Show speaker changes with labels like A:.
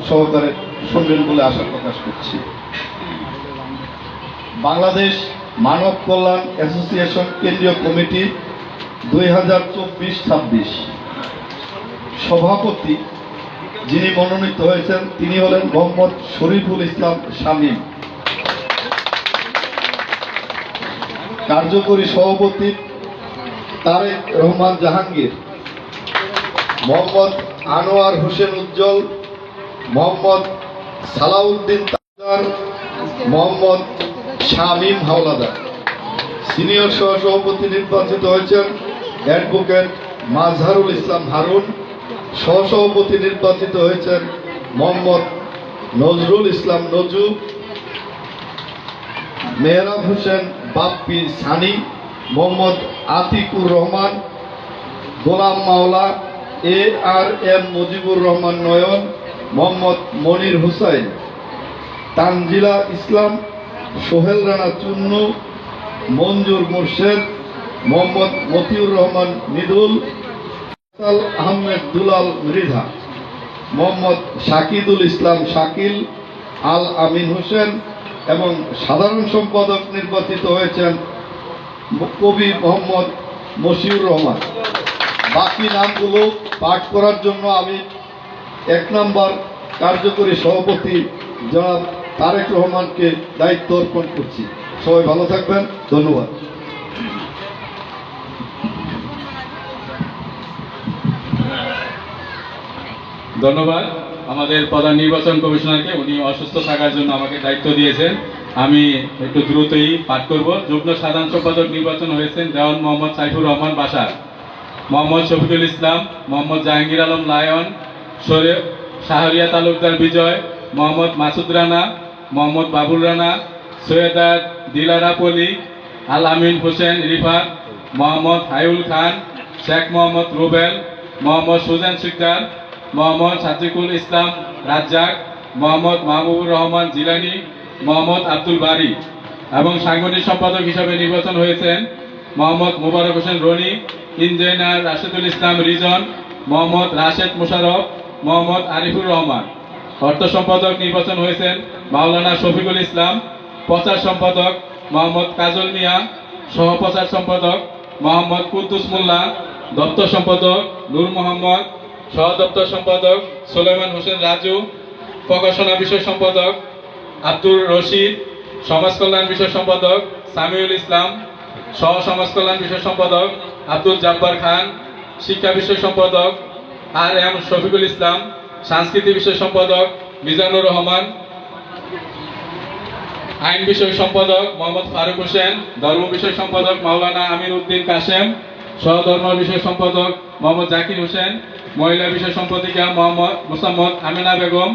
A: সহকারে শুনবেন বলে আশা প্রকাশ করছি। বাংলাদেশ মানব কল্যাণ অ্যাসোসিয়েশন কেন্দ্রীয় কমিটি 2024-26 সভাপতি যিনি মনোনীত হয়েছেন তিনি হলেন মোহাম্মদ শরীফুল ইসলাম শামীম। কার্যকরী সভাপতি তারেক রহমান জাহাঙ্গীর, মোহাম্মদ আনোয়ার হোসেন উজ্জ্বল, মোহাম্মদ সালাউদ্দিন তালুকদার, মোহাম্মদ শামীম হাওলাদার। সিনিয়র সহসভাপতি নির্বাচিত হয়েছেন অ্যাডভোকেট মাজহারুল ইসলাম হারুন। সহসভাপতি নির্বাচিত হয়েছেন মোহাম্মদ নজরুল ইসলাম নজু, মেহরাব হোসেন বাপ্পি সানি, মোহাম্মদ আতিকুর রহমান, গোলাম মাওলা, ARM মুজিবুর রহমান নয়ন, মোহাম্মদ মনির হুসাইন, তানজিলা ইসলাম, সোহেল রানা চুন্নু, মঞ্জুর মুর্শেদ, মোহাম্মদ মতিউর রহমান মৃদুল, আহমেদ দুলাল মৃধা, মোহাম্মদ শাকিদুল ইসলাম শাকিল, আল আমিন হোসেন এবং সাধারণ সম্পাদক নির্বাচিত হয়েছেন কবি মোহাম্মদ মশিউর রহমান। বাকি নামগুলো পাঠ করার জন্য আমি 1 নম্বর কার্যকরী সভাপতি জনাব তারেক রহমানকে দায়িত্ব অর্পণ করছি। সবাই ভালো থাকবেন, ধন্যবাদ।
B: ধন্যবাদ আমাদের প্রধান নির্বাচন কমিশনারকে, উনি অসুস্থ থাকার জন্য আমাকে দায়িত্ব দিয়েছেন। আমি একটু দ্রুতই পাঠ করব। যুগ্ম সাধারণ সম্পাদক নির্বাচন হয়েছেন দেওয়ান মোহাম্মদ সাইফুর রহমান বাশার, মোহাম্মদ শফিকুল ইসলাম, মোহাম্মদ জাহাঙ্গীর আলম লায়ন, শাহরিয়া তালুকদার বিজয়, মোহাম্মদ মাসুদ রানা, মোহাম্মদ বাবুল রানা, সৈয়দা দিলারা পলি, আল আমিন হোসেন রিফাত, মোহাম্মদ হাইউল খান, শেখ মোহাম্মদ রুবেল, মোহাম্মদ সুজান শিকদার, মোহাম্মদ সাদিকুল ইসলাম রাজ্জাক, মোহাম্মদ মাহবুবুর রহমান জিলানি, মোহাম্মদ আব্দুল বারি। এবং সাংগঠনিক সম্পাদক হিসাবে নির্বাচন হয়েছেন মোহাম্মদ মোবারক হোসেন রনি, ইঞ্জিনিয়ার রাশেদুল ইসলাম রিজন, মোহাম্মদ রাশেদ মোশারফ, মোহাম্মদ আরিফুর রহমান। অর্থ সম্পাদক নির্বাচন হয়েছেন মাওলানা শফিকুল ইসলাম, প্রচার সম্পাদক মোহাম্মদ কাজল মিয়া, সহপ্রচার সম্পাদক মোহাম্মদ কুদ্দুস মোল্লা, দপ্তর সম্পাদক নূর মোহাম্মদ, সহ দপ্তর সম্পাদক সুলাইমান হোসেন রাজু, প্রকাশনা বিষয় সম্পাদক আব্দুর রশিদ, সমাজ কল্যাণ বিষয় সম্পাদক সামিউল ইসলাম, সহ সমাজ কল্যাণ বিষয় সম্পাদক আব্দুল জাব্বার খান, শিক্ষা বিষয় সম্পাদক RM শফিকুল ইসলাম, সংস্কৃতি বিষয় সম্পাদক মিজানুর রহমান, আইন বিষয় সম্পাদক মোহাম্মদ ফারুক হোসেন, ধর্ম বিষয় সম্পাদক মাওলানা আমির উদ্দিন কাশেম, সহধর্ম বিষয় সম্পাদক মোহাম্মদ জাকির হোসেন, মহিলা বিষয় সম্পাদিকা মোহাম্মদ মুসাম্মদ আমিনা বেগম,